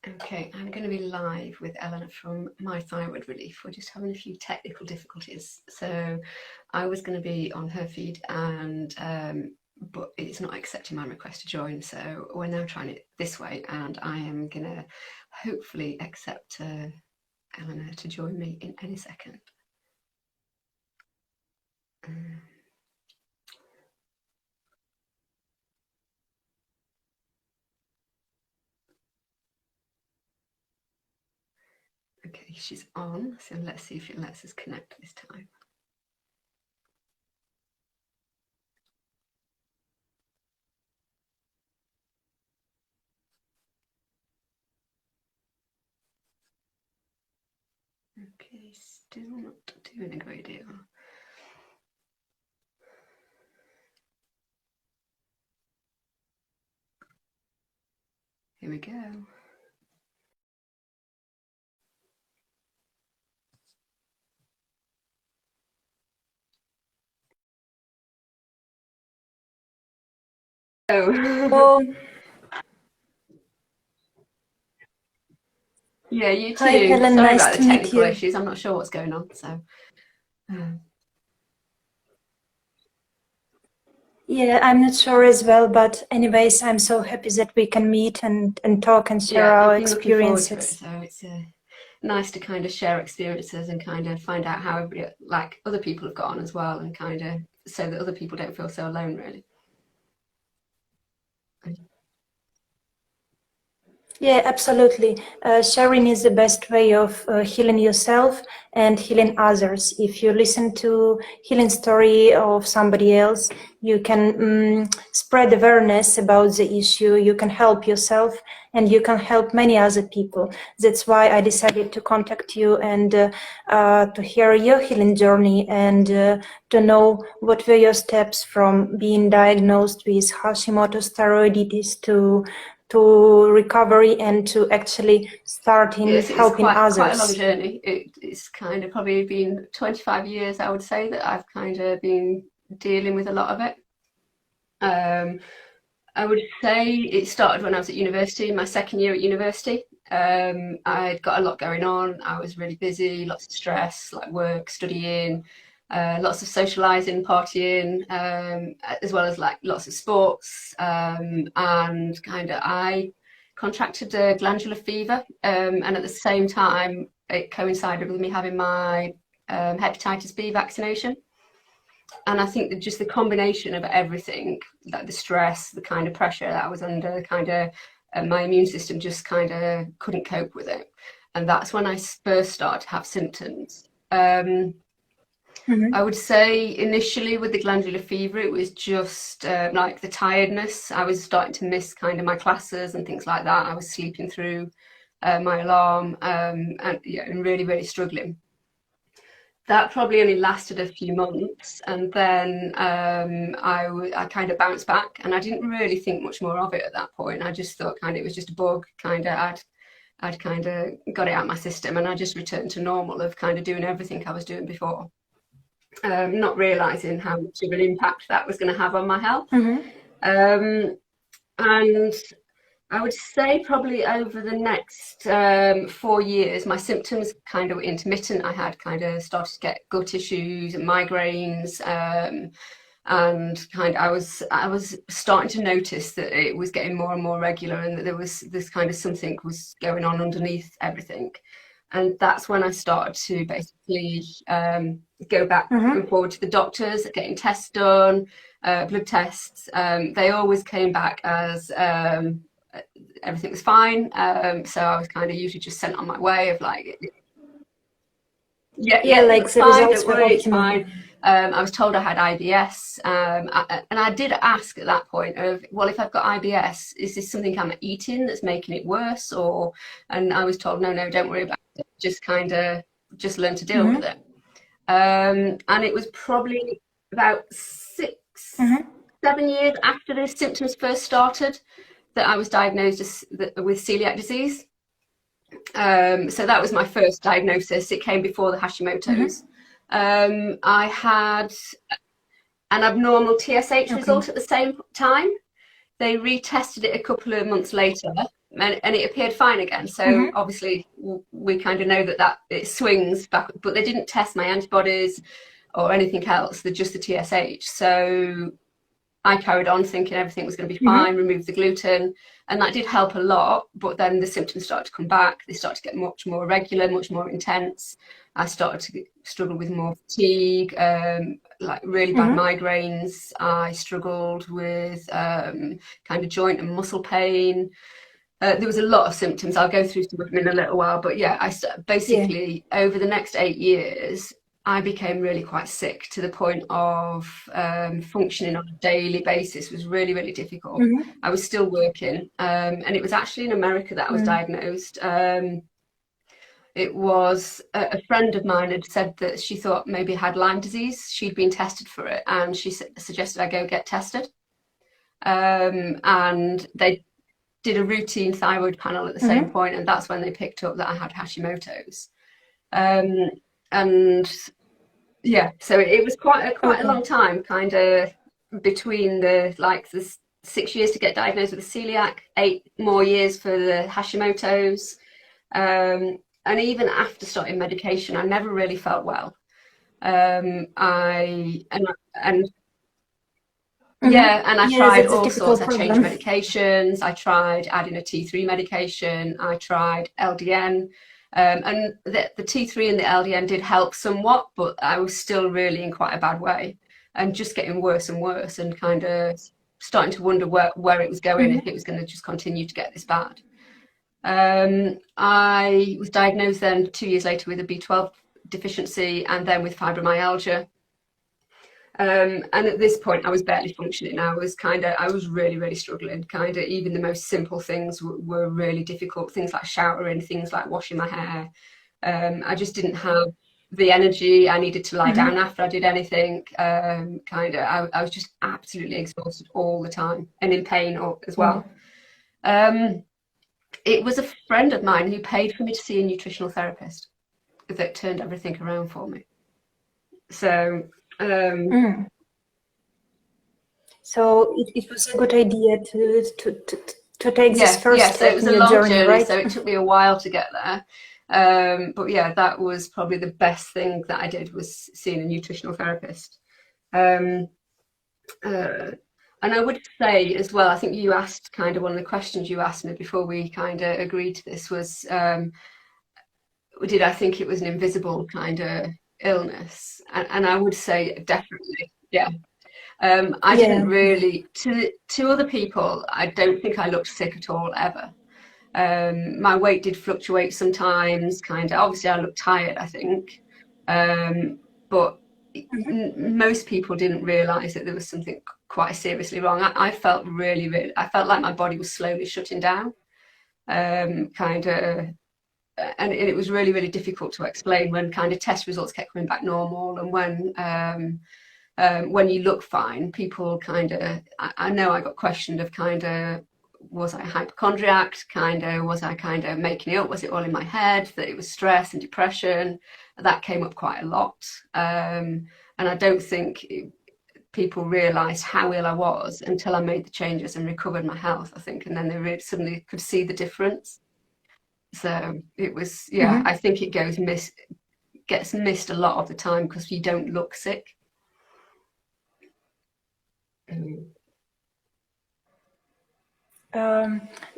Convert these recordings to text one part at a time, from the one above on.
Okay, I'm going to be live with Eleanor from My Thyroid Relief. We're just having a few technical difficulties. So I was going to be on her feed, and but it's not accepting my request to join. So we're now trying it this way, and I am going to hopefully accept Eleanor to join me in any second. Okay, she's on, so let's see if it lets us connect this time. Okay, still not doing a great deal. Here we go. Oh. Yeah, you too. Hi, Helen. Sorry Nice about the to meet technical you. issues. I'm not sure what's going on. So, Yeah, I'm not sure as well, but anyways, I'm so happy that we can meet and talk and share yeah, our I've been looking forward to it. experiences. So it's nice to kind of share experiences and kind of find out how everybody, like other people have got on as well, and kind of so that other people don't feel so alone, really. Yeah, absolutely. Sharing is the best way of healing yourself and healing others. If you listen to healing story of somebody else, you can spread awareness about the issue. You can help yourself, and you can help many other people. That's why I decided to contact you and to hear your healing journey and to know what were your steps from being diagnosed with Hashimoto's thyroiditis to recovery and to actually starting Yes, it's helping others. Quite a long journey. It's kind of probably been 25 years, I would say, that I've kind of been dealing with a lot of it. I would say it started when I was at university, my second year at university. I'd got a lot going on. I was really busy, lots of stress, like work, studying, lots of socializing, partying, as well as like lots of sports. And kind of I contracted a glandular fever, and at the same time, it coincided with me having my hepatitis B vaccination. And I think that just the combination of everything, like the stress, the kind of pressure that I was under, kind of my immune system just kind of couldn't cope with it. And that's when I first started to have symptoms. I would say initially with the glandular fever, it was just like the tiredness. I was starting to miss kind of my classes and things like that. I was sleeping through my alarm, and yeah, and really, really struggling. That probably only lasted a few months, and then I kind of bounced back, and I didn't really think much more of it at that point. I just thought kind of it was just a bug. Kind of I'd kind of got it out of my system, and I just returned to normal of kind of doing everything I was doing before, not realizing how much of an impact that was going to have on my health. And I would say probably over the next 4 years, my symptoms kind of were intermittent. I had kind of started to get gut issues and migraines, and kind of I was starting to notice that it was getting more and more regular, and that there was this kind of something was going on underneath everything. And that's when I started to basically go back and forward to the doctors, getting tests done, blood tests. They always came back as everything was fine. So I was kind of usually just sent on my way of like, yeah, like it's the fine, results don't were worry, it's optimal. fine. I was told I had IBS, and I did ask at that point of, well, if I've got IBS, is this something I'm eating that's making it worse? Or, and I was told, no, don't worry about it. Just kind of, just learn to deal with it. And it was probably about 7 years after the symptoms first started that I was diagnosed with celiac disease. So that was my first diagnosis. It came before the Hashimoto's. I had an abnormal TSH result at the same time. They retested it a couple of months later, and it appeared fine again. So Mm-hmm. obviously we kind of know that it swings back, but they didn't test my antibodies or anything else. They're just the TSH. So I carried on thinking everything was going to be Mm-hmm. fine, removed the gluten, and that did help a lot. But then the symptoms started to come back. They started to get much more regular, much more intense. I started to struggle with more fatigue, like really bad Mm-hmm. migraines. I struggled with kind of joint and muscle pain. There was a lot of symptoms. I'll go through some of them in a little while, but yeah, Yeah. basically over the next 8 years, I became really quite sick to the point of functioning on a daily basis was really, really difficult. Mm-hmm. I was still working, and it was actually in America that I was Mm-hmm. diagnosed. It was a friend of mine had said that she thought maybe I had Lyme disease. She'd been tested for it, and she suggested I go get tested. And they did a routine thyroid panel at the same Mm-hmm. point, and that's when they picked up that I had Hashimoto's. Um, and yeah, so it was quite a long Okay. time, kind of between the 6 years to get diagnosed with the celiac, 8 more years for the Hashimoto's, and even after starting medication, I never really felt well. And Mm-hmm. yeah, and I Yes, tried it's a all sorts. typical I changed problem. medications. I tried adding a T3 medication. I tried LDN. And the T3 and the LDN did help somewhat, but I was still really in quite a bad way and just getting worse and worse and kind of starting to wonder where it was going, if Mm-hmm. it was going to just continue to get this bad. I was diagnosed then 2 years later with a B12 deficiency and then with fibromyalgia. And at this point, I was barely functioning. I was really, really struggling. Kind of, even the most simple things were really difficult. Things like showering, things like washing my hair. I just didn't have the energy. I needed to lie down Mm-hmm. after I did anything. I was just absolutely exhausted all the time and in pain as Yeah. well. Um, it was a friend of mine who paid for me to see a nutritional therapist that turned everything around for me. So, um, Mm. So it was a good idea to take this yeah, first so it step was in a your long journey, journey, right? so it took me a while to get there. But yeah, that was probably the best thing that I did was seeing a nutritional therapist. Um, uh, and I would say as well, I think you asked kind of one of the questions you asked me before we kind of agreed to this was, did I think it was an invisible kind of illness? And I would say definitely, yeah. I didn't Yeah. really, to other people, I don't think I looked sick at all ever. My weight did fluctuate sometimes, kind of. Obviously, I looked tired, I think. But most people didn't realize that there was something quite seriously wrong. I felt really, really, I felt like my body was slowly shutting down, kind of. And it was really, really difficult to explain when kind of test results kept coming back normal and when you look fine, people kind of, I know I got questioned of kind of, was I a hypochondriac? Kind of, was I kind of making it up? Was it all in my head that it was stress and depression? That came up quite a lot. And I don't think people realised how ill I was until I made the changes and recovered my health, I think. And then they really suddenly could see the difference. So it was, yeah, Mm-hmm. I think it gets missed a lot of the time because you don't look sick. Mm.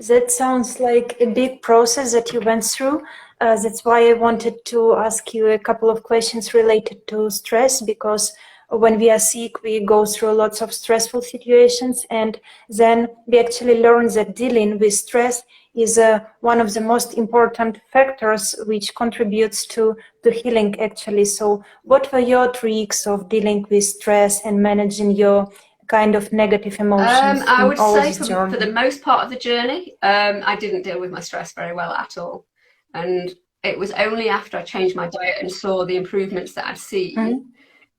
That sounds like a big process that you went through. That's why I wanted to ask you a couple of questions related to stress, because when we are sick, we go through lots of stressful situations, and then we actually learn that dealing with stress is one of the most important factors which contributes to healing, actually. So what were your tricks of dealing with stress and managing your kind of negative emotions I in would all say this for the journey? most part of the journey, I didn't deal with my stress very well at all. And it was only after I changed my diet and saw the improvements that I'd seen Mm-hmm.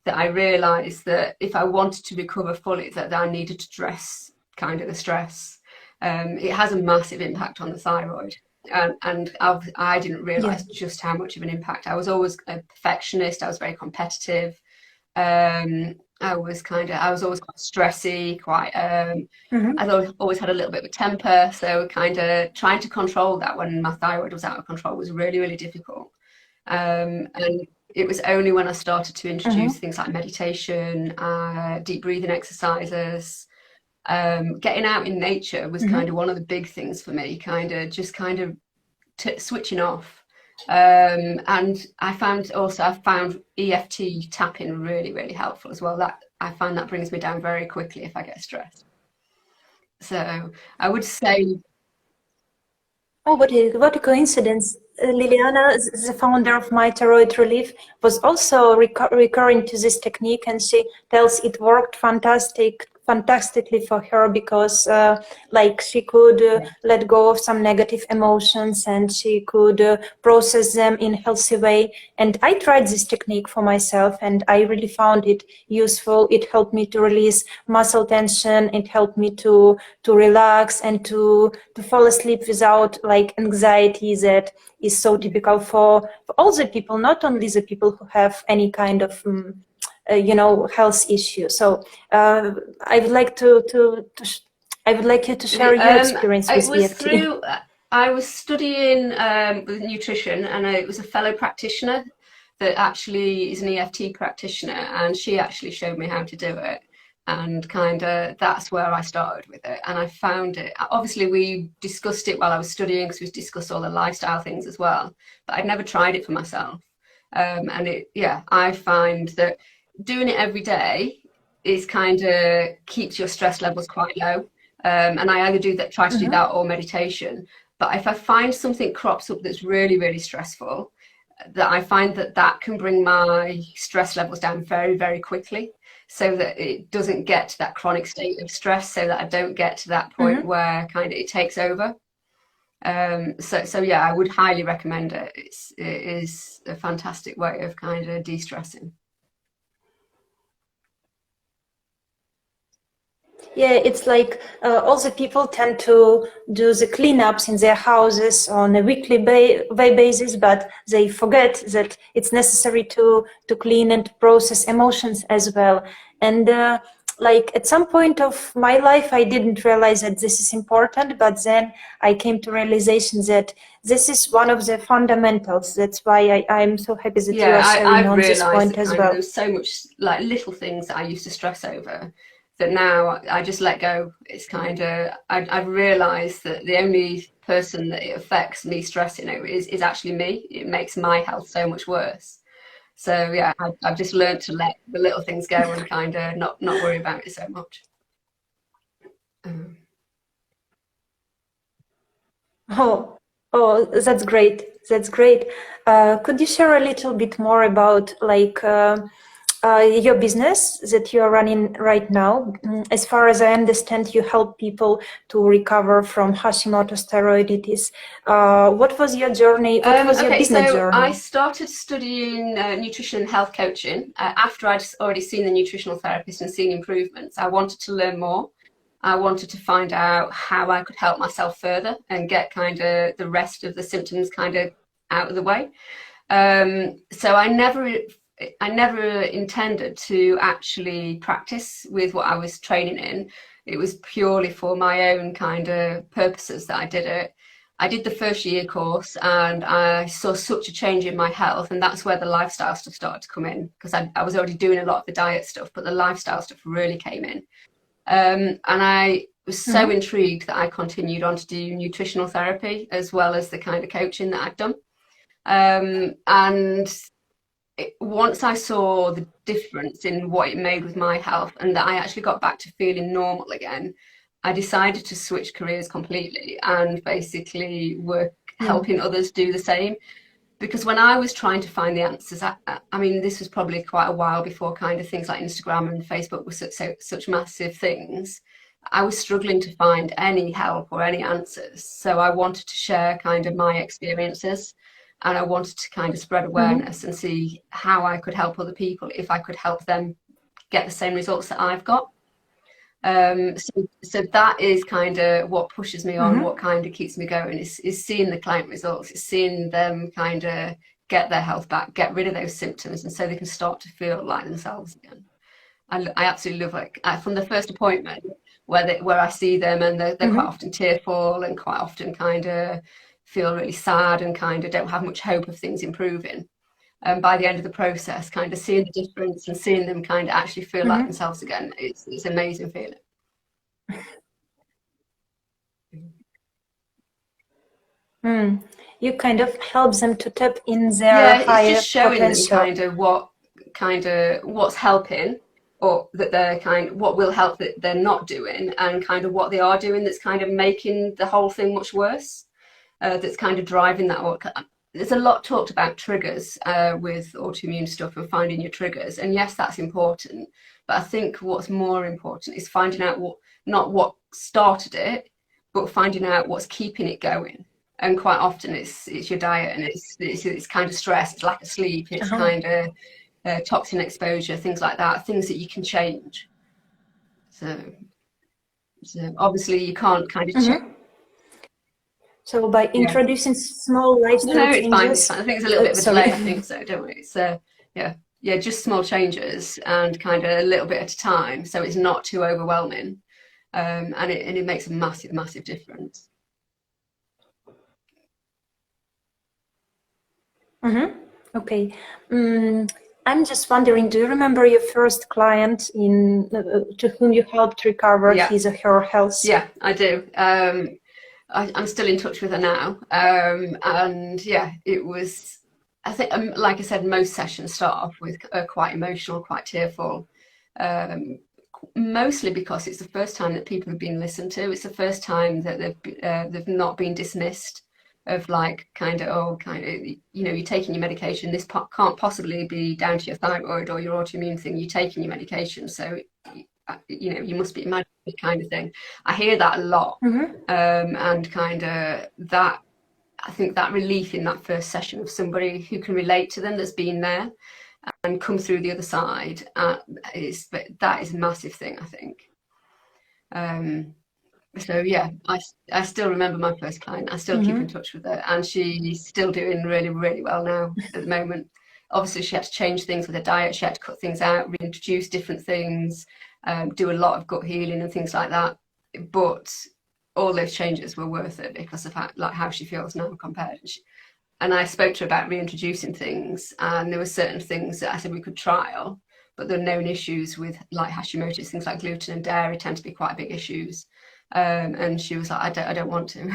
that I realised that if I wanted to recover fully, that I needed to address kind of the stress. It has a massive impact on the thyroid. And I didn't Yeah. realise just how much of an impact. I was always a perfectionist. I was very competitive. Um, I was always quite stressy, quite, Mm-hmm. always had a little bit of a temper. So kind of trying to control that when my thyroid was out of control was really, really difficult. And it was only when I started to introduce Mm-hmm. things like meditation, deep breathing exercises, getting out in nature was kind of Mm-hmm. one of the big things for me, kind of switching off. And I found EFT tapping really, really helpful as well. That I find that brings me down very quickly if I get stressed. So I would say, Oh, what a coincidence. Liliana, the founder of My Thyroid Relief, was also recurring to this technique, and she tells it worked fantastically for her because, like, she could let go of some negative emotions and she could process them in a healthy way. And I tried this technique for myself, and I really found it useful. It helped me to release muscle tension. It helped me to relax and to fall asleep without like anxiety that is so typical for all the people, not only the people who have any kind of health issue. So I would like I would like you to share your experience it with was EFT. through, I was studying with nutrition, and it was a fellow practitioner that actually is an EFT practitioner, and she actually showed me how to do it. And kind of that's where I started with it. And I found it, obviously, we discussed it while I was studying because we discussed all the lifestyle things as well, but I'd never tried it for myself. And yeah, I find that doing it every day is kind of keeps your stress levels quite low. And I either try to do Mm-hmm. that or meditation. But if I find something crops up that's really, really stressful, that I find that can bring my stress levels down very, very quickly, so that it doesn't get to that chronic state of stress, so that I don't get to that point Mm-hmm. where kind of it takes over. So yeah, I would highly recommend it. It is a fantastic way of kind of de-stressing. Yeah, it's like all the people tend to do the cleanups in their houses on a weekly basis, but they forget that it's necessary to clean and process emotions as well. And like at some point of my life, I didn't realize that this is important, but then I came to realization that this is one of the fundamentals. That's why I'm so happy that you Yeah, are sharing I've on this realised point that as kind of well. there's so much like little things that I used to stress over that now I just let go. It's kind of I've realised that the only person that it affects me stressing over is actually me. It makes my health so much worse. So yeah, I've just learned to let the little things go and kind of not worry about it so much. Um, Oh, oh, that's great. That's great. Could you share a little bit more about like your business that you are running right now? As far as I understand, you help people to recover from Hashimoto's thyroiditis. What was your journey? What was your okay, business so I journey? started studying nutrition and health coaching after I'd already seen the nutritional therapist and seen improvements. I wanted to learn more. I wanted to find out how I could help myself further and get kind of the rest of the symptoms kind of out of the way. So I never intended to actually practice with what I was training in. It was purely for my own kind of purposes that I did it. I did the first year course and I saw such a change in my health, and that's where the lifestyle stuff started to come in because I was already doing a lot of the diet stuff, but the lifestyle stuff really came in. And I was so Mm-hmm. intrigued that I continued on to do nutritional therapy as well as the kind of coaching that I'd done. And once I saw the difference in what it made with my health and that I actually got back to feeling normal again, I decided to switch careers completely and basically work helping others do the same. Because when I was trying to find the answers, I mean, this was probably quite a while before kind of things like Instagram and Facebook were such massive things. I was struggling to find any help or any answers. So I wanted to share kind of my experiences, and I wanted to kind of spread Mm-hmm. awareness and see how I could help other people if I could help them get the same results that I've got. So that is kind of what pushes me on, what Mm-hmm. kind of keeps me going is seeing the client results, is seeing them kind of get their health back, get rid of those symptoms, and so they can start to feel like themselves again. I absolutely love, like, from the first appointment where I see them, and they're quite Mm-hmm. often tearful and quite often kind of feel really sad and kind of don't have much hope of things improving. And by the end of the process, kind of seeing the difference and seeing them kind of actually feel like Mm-hmm. themselves again, it's an amazing feeling. Mm. You kind of help them to tap in their Yeah, it's just higher showing them potential. what's helping, or that they're what will help that they're not doing, and kind of what they are doing that's kind of making the whole thing much worse. That's kind of driving that. There's a lot talked about triggers with autoimmune stuff and finding your triggers, and yes, that's important. But I think what's more important is finding out not what started it, but finding out what's keeping it going. And quite often it's your diet, and it's kind of stress, it's lack of sleep, it's Uh-huh. kind of toxin exposure, things like that, things that you can change. So, so obviously you can't kind of change. Mm-hmm. So by Yeah. introducing small No, lifestyle no, it's fine. It's changes, fine. I think there's a little bit of a sorry. delay. I think so, don't we? So yeah, yeah, just small changes and kind of a little bit at a time, so it's not too overwhelming, and it makes a massive, massive difference. Mm-hmm. Okay. Mm, I'm just wondering, do you remember your first client to whom you helped recover Yeah, his or her health? yeah, I do. I'm still in touch with her now, and yeah, it was. I think, like I said, most sessions start off with quite emotional, quite tearful, um, mostly because it's the first time that people have been listened to. It's the first time that they've not been dismissed. Of like you're taking your medication. This can't possibly be down to your thyroid or your autoimmune thing. You're taking your medication, so you must be imagining kind of thing. I hear that a lot, Mm-hmm. and kind of that. I think that relief in that first session of somebody who can relate to them, that's been there and come through the other side, that is a massive thing, I think. Um, so yeah, I still remember my first client. I still keep in Mm-hmm. touch with her, and she's still doing really, really well now at the moment. Obviously, she had to change things with her diet. She had to cut things out, reintroduce different things, do a lot of gut healing and things like that. But all those changes were worth it because of how she feels now compared. And I spoke to her about reintroducing things, and there were certain things that I said we could trial, but there are known issues with like Hashimoto's, things like gluten and dairy tend to be quite big issues. And she was like, I don't want to.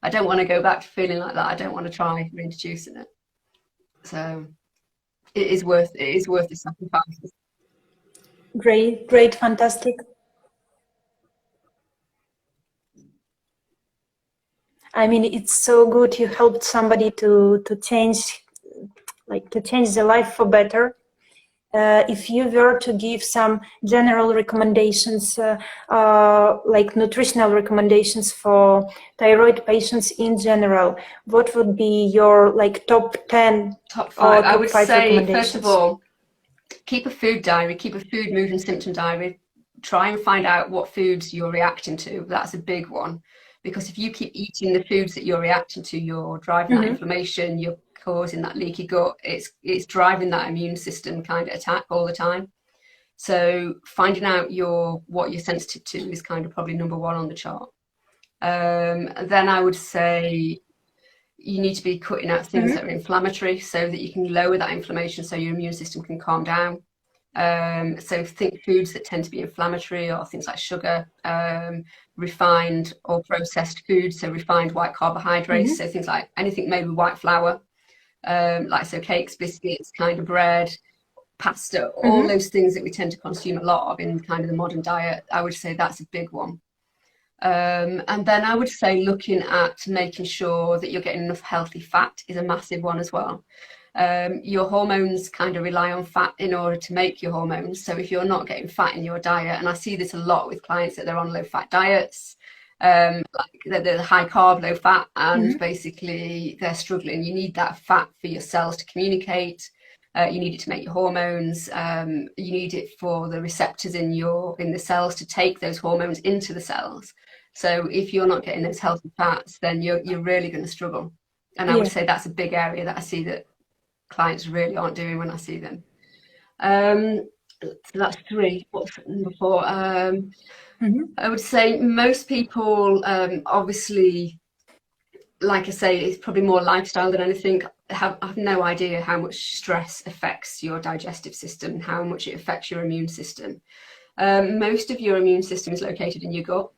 I don't want to go back to feeling like that. I don't want to try reintroducing it. So it is worth the sacrifices. Great, great, fantastic. I mean, it's so good you helped somebody to change, like to change the life for better. If you were to give some general recommendations, like nutritional recommendations for thyroid patients in general, what would be your like top 10 Top five. or I top would five say, first of recommendations? all, keep a food diary, keep a food, mood, and symptom diary. Try and find out what foods you're reacting to. That's a big one. Because if you keep eating the foods that you're reacting to, you're driving that Mm-hmm. inflammation, you're causing that leaky gut, it's driving that immune system kind of attack all the time. So finding out what you're sensitive to is kind of probably number one on the chart. Then I would say you need to be cutting out things that Mm-hmm. are inflammatory so that you can lower that inflammation so your immune system can calm down. So think foods that tend to be inflammatory or things like sugar, refined or processed foods, so refined white carbohydrates, Mm-hmm. so things like anything made with white flour, like so cakes, biscuits, kind of bread, pasta, all Mm-hmm. those things that we tend to consume a lot of in kind of the modern diet. I would say that's a big one. And then I would say looking at making sure that you're getting enough healthy fat is a massive one as well. Your hormones kind of rely on fat in order to make your hormones. So if you're not getting fat in your diet, and I see this a lot with clients that they're on low fat diets, like they're high carb, low fat, and Mm-hmm. basically they're struggling. You need that fat for your cells to communicate. You need it to make your hormones. You need it for the receptors in the cells to take those hormones into the cells. So if you're not getting those healthy fats, then you're really going to struggle. And I would Yeah. say that's a big area that I see that clients really aren't doing when I see them. Um, So that's three. What's number four? Mm-hmm. I would say most people, obviously, like I say, it's probably more lifestyle than anything. Have no idea how much stress affects your digestive system, how much it affects your immune system. Most of your immune system is located in your gut.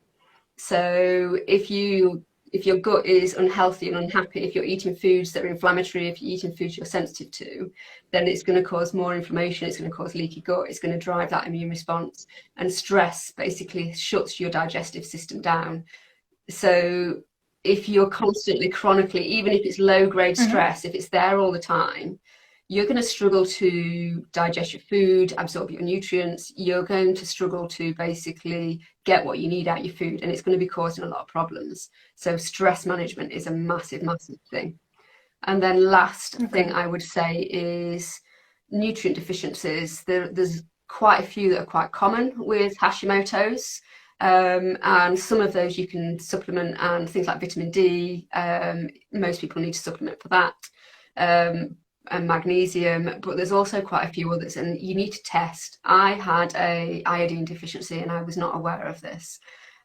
So if your gut is unhealthy and unhappy, if you're eating foods that are inflammatory, if you're eating foods you're sensitive to, then it's going to cause more inflammation, it's going to cause leaky gut, it's going to drive that immune response. And stress basically shuts your digestive system down. So if you're constantly, chronically, even if it's low grade Mm-hmm. stress, if it's there all the time, you're going to struggle to digest your food, absorb your nutrients. You're going to struggle to basically get what you need out of your food, and it's going to be causing a lot of problems. So stress management is a massive, massive thing. And then last thing Okay. I would say is nutrient deficiencies. There's quite a few that are quite common with Hashimoto's. And some of those you can supplement, and things like vitamin D, most people need to supplement for that, and magnesium, but there's also quite a few others, and you need to test. I had a iodine deficiency and I was not aware of this.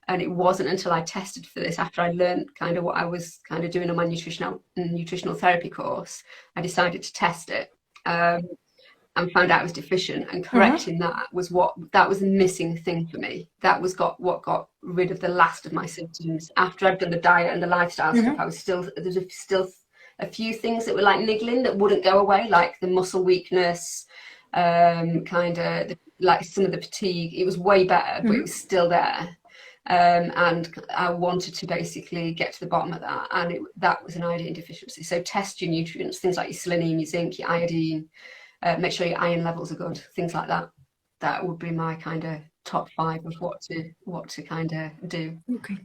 And it wasn't until I tested for this, after I learned kind of what I was kind of doing on my nutritional therapy course, I decided to test it. Um, and found out I was deficient, and Mm-hmm. correcting that was the missing thing for me. That was what got rid of the last of my symptoms. After I'd done the diet and the lifestyle stuff, Mm-hmm. there was still a few things that were like niggling that wouldn't go away, like the muscle weakness, kind of like some of the fatigue. It was way better, but it was Mm-hmm. still there. And I wanted to basically get to the bottom of that, and that was an iodine deficiency. So test your nutrients, things like your selenium, your zinc, your iodine, make sure your iron levels are good, things like that. That would be my kind of top five of what to kind of do. Okay.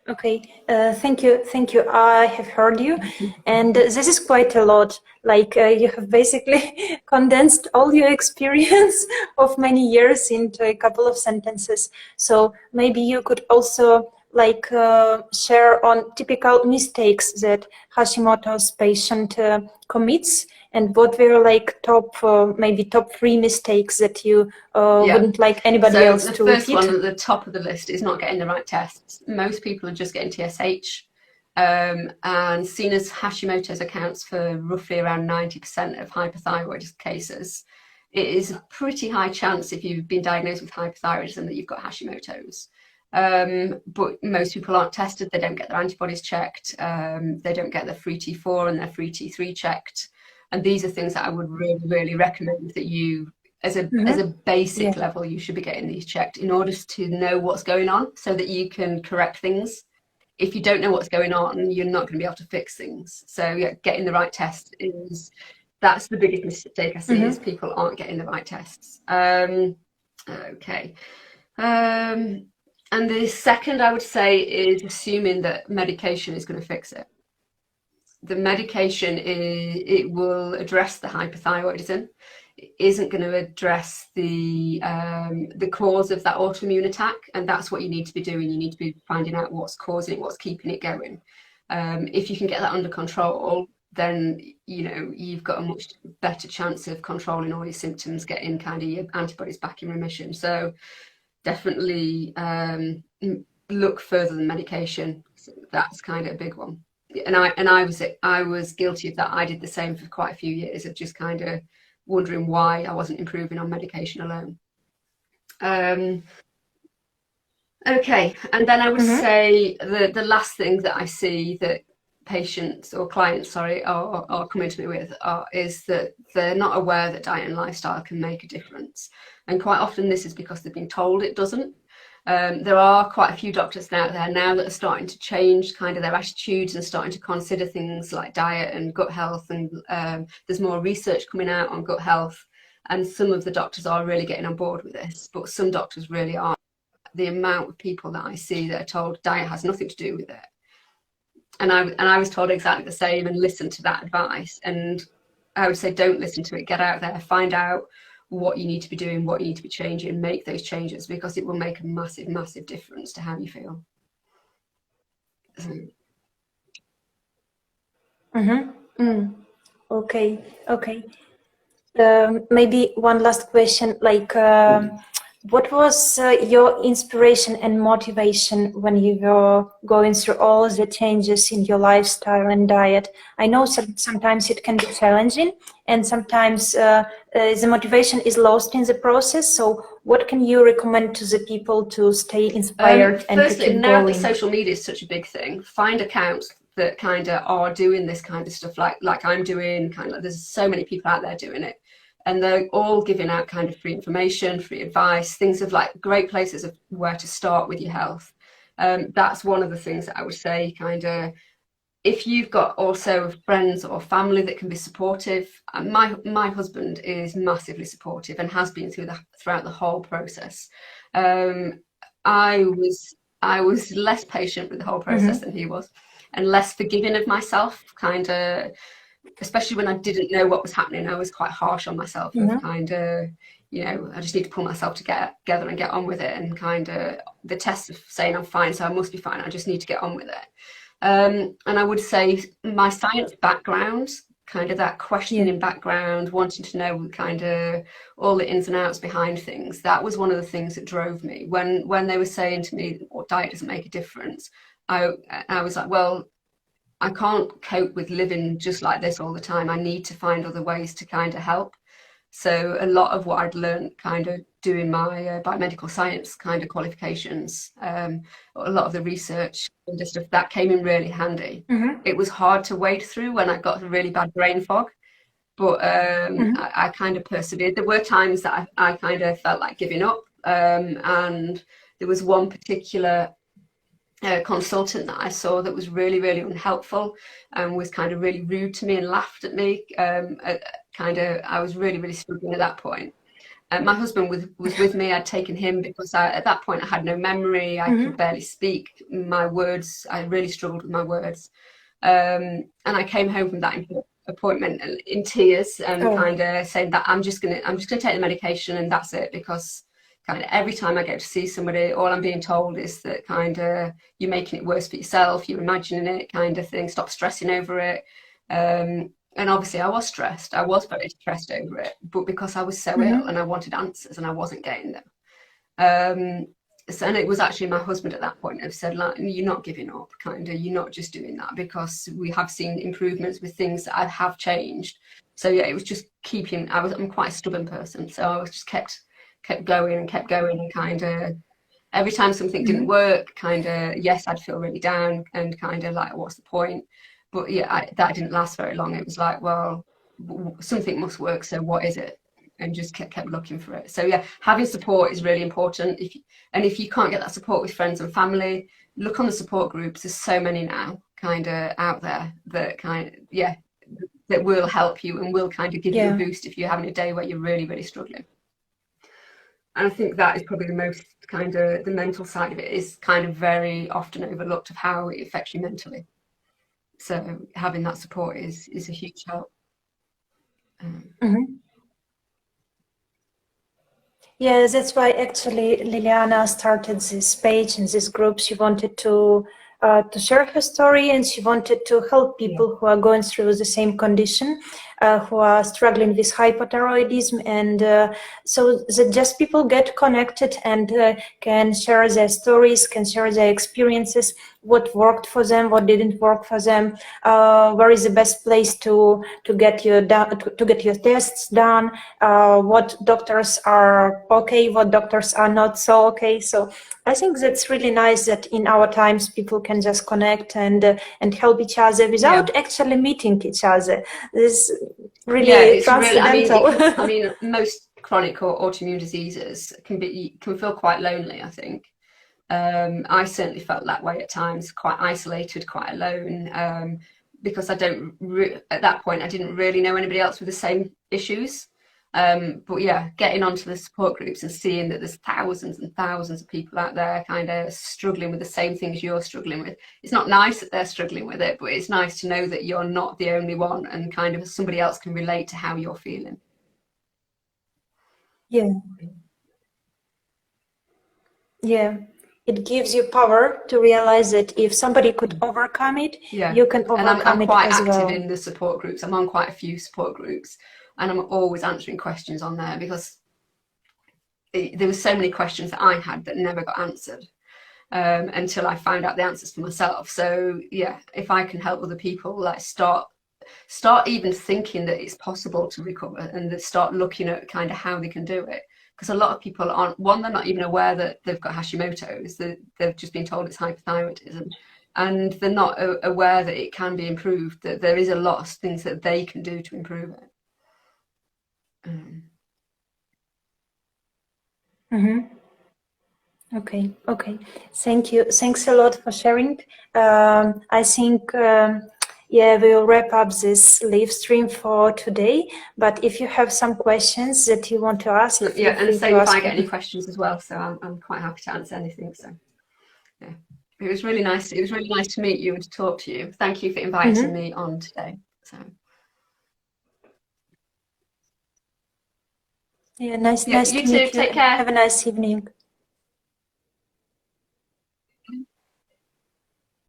Okay, thank you, thank you. I have heard you, and this is quite a lot. Like you have basically condensed all your experience of many years into a couple of sentences. So maybe you could also like share on typical mistakes that Hashimoto's patient commits, and what were like top, maybe top three mistakes that you Yeah. wouldn't like anybody So else the to first one repeat. at the top of the list is not getting the right tests. Most people are just getting TSH. And seen as Hashimoto's accounts for roughly around 90% of hypothyroid cases, it is a pretty high chance, if you've been diagnosed with hypothyroidism, that you've got Hashimoto's. But most people aren't tested, they don't get their antibodies checked, they don't get their free T4 and their free T3 checked. And these are things that I would really, really recommend that you, as a Mm-hmm. basic Yeah. level, you should be getting these checked in order to know what's going on, so that you can correct things. If you don't know what's going on, you're not going to be able to fix things. So yeah, getting the right test is, that's the biggest mistake I see, is Mm-hmm. people aren't getting the right tests. Okay. And the second I would say is assuming that medication is going to fix it. The medication it will address the hypothyroidism. It isn't going to address the cause of that autoimmune attack, and that's what you need to be doing. You need to be finding out what's causing it, what's keeping it going. If you can get that under control, then you've got a much better chance of controlling all your symptoms, getting kind of your antibodies back in remission. So definitely look further than medication. So that's kind of a big one. And I was guilty of that. I did the same for quite a few years, of just kind of wondering why I wasn't improving on medication alone. Um, okay, and then I would Mm-hmm. say the last thing that I see that patients or clients, sorry, are coming to me with is that they're not aware that diet and lifestyle can make a difference. And quite often this is because they've been told it doesn't. There are quite a few doctors out there now that are starting to change kind of their attitudes and starting to consider things like diet and gut health. And there's more research coming out on gut health. And some of the doctors are really getting on board with this, but some doctors really aren't. The amount of people that I see that are told diet has nothing to do with it. And I was told exactly the same, and listened to that advice. And I would say, don't listen to it. Get out there, find out what you need to be doing, what you need to be changing, make those changes, because it will make a massive, massive difference to how you feel. So, Mm-hmm. Mm. Okay, okay. Maybe one last question, like what was your inspiration and motivation when you were going through all the changes in your lifestyle and diet? I know sometimes it can be challenging, and sometimes the motivation is lost in the process. So what can you recommend to the people to stay inspired and to Firstly, keep now that going? social media is such a big thing, find accounts that kind of are doing this kind of stuff, like I'm doing. Kind of like, there's so many people out there doing it, and they're all giving out kind of free information, free advice, things of like great places of where to start with your health. That's one of the things that I would say. Kind of, if you've got also friends or family that can be supportive. My husband is massively supportive and has been throughout the whole process. Um, I was less patient with the whole process than he was, and less forgiving of myself, kind of, especially when I didn't know what was happening. I was quite harsh on myself, of kind of, I just need to pull myself together and get on with it, and kind of the test of saying I'm fine, so I must be fine. I just need to get on with it. And I would say my science background, kind of that questioning background, wanting to know kind of all the ins and outs behind things, that was one of the things that drove me. When they were saying to me, "Well, diet doesn't make a difference," I was like, well, I can't cope with living just like this all the time. I need to find other ways to kind of help. So a lot of what I'd learned kind of doing my biomedical science kind of qualifications, a lot of the research and the stuff that came in really handy. It was hard to wade through when I got a really bad brain fog, but I kind of persevered. There were times that I kind of felt like giving up, and there was one particular consultant that I saw that was really, really unhelpful and was kind of really rude to me and laughed at me. I was really, really struggling at that point. My husband was with me. I'd taken him because at that point I had no memory. I could barely speak my words. I really struggled with my words. And I came home from that appointment in tears and kind of saying that I'm just gonna take the medication and that's it, because kind of every time I go to see somebody, all I'm being told is that kind of you're making it worse for yourself, you're imagining it, kind of thing. Stop stressing over it. And obviously I was stressed. I was very stressed over it, but because I was so ill and I wanted answers and I wasn't getting them. And it was actually my husband at that point who said, like, you're not giving up, kind of, you're not just doing that, because we have seen improvements with things that I have changed. So yeah, it was just I'm quite a stubborn person. So I was just kept going and kind of every time something didn't work, kind of, yes, I'd feel really down and kind of like, what's the point? But yeah, that didn't last very long. It was like, well, something must work. So what is it? And just kept looking for it. So yeah, having support is really important. If you can't get that support with friends and family, look on the support groups. There's so many now, kind of out there that that will help you and will kind of give you a boost if you're having a day where you're really, really struggling. And I think that is probably the most kind of the mental side of it is kind of very often overlooked of how it affects you mentally. So having that support is a huge help. Yeah, that's why actually Liliana started this page and this group. She wanted to share her story, and she wanted to help people who are going through the same condition, who are struggling with hypothyroidism, and so that just people get connected and can share their stories, can share their experiences, what worked for them, what didn't work for them, where is the best place to get your tests done, what doctors are okay, what doctors are not so okay. So I think that's really nice that in our times people can just connect and help each other without actually meeting each other. This is really transcendental. I mean, most chronic or autoimmune diseases can feel quite lonely, I think. I certainly felt that way at times, quite isolated, quite alone, because at that point I didn't really know anybody else with the same issues. But yeah, getting onto the support groups and seeing that there's thousands and thousands of people out there kind of struggling with the same things you're struggling with. It's not nice that they're struggling with it, but it's nice to know that you're not the only one and kind of somebody else can relate to how you're feeling. Yeah. it gives you power to realize that if somebody could overcome it, Yeah. you can And overcome I'm it quite as active well. in the support groups. I'm on quite a few support groups, and I'm always answering questions on there because there were so many questions that I had that never got answered until I found out the answers for myself. So yeah, if I can help other people, like start even thinking that it's possible to recover, and that start looking at kind of how they can do it. Because a lot of people aren't, one, they're not even aware that they've got Hashimoto's, they've just been told it's hypothyroidism, and they're not aware that it can be improved, that there is a lot of things that they can do to improve it. Okay, okay. Thank you. Thanks a lot for sharing. I think, yeah, we'll wrap up this live stream for today. But if you have some questions that you want to ask, Yeah, feel and the free to same if ask I get me. any questions as well. So I'm quite happy to answer anything. So yeah, it was really nice. It was really nice to meet you and to talk to you. Thank you for inviting me on today. So Yeah, nice yeah, to you too. meet you, Take and care. have a nice evening.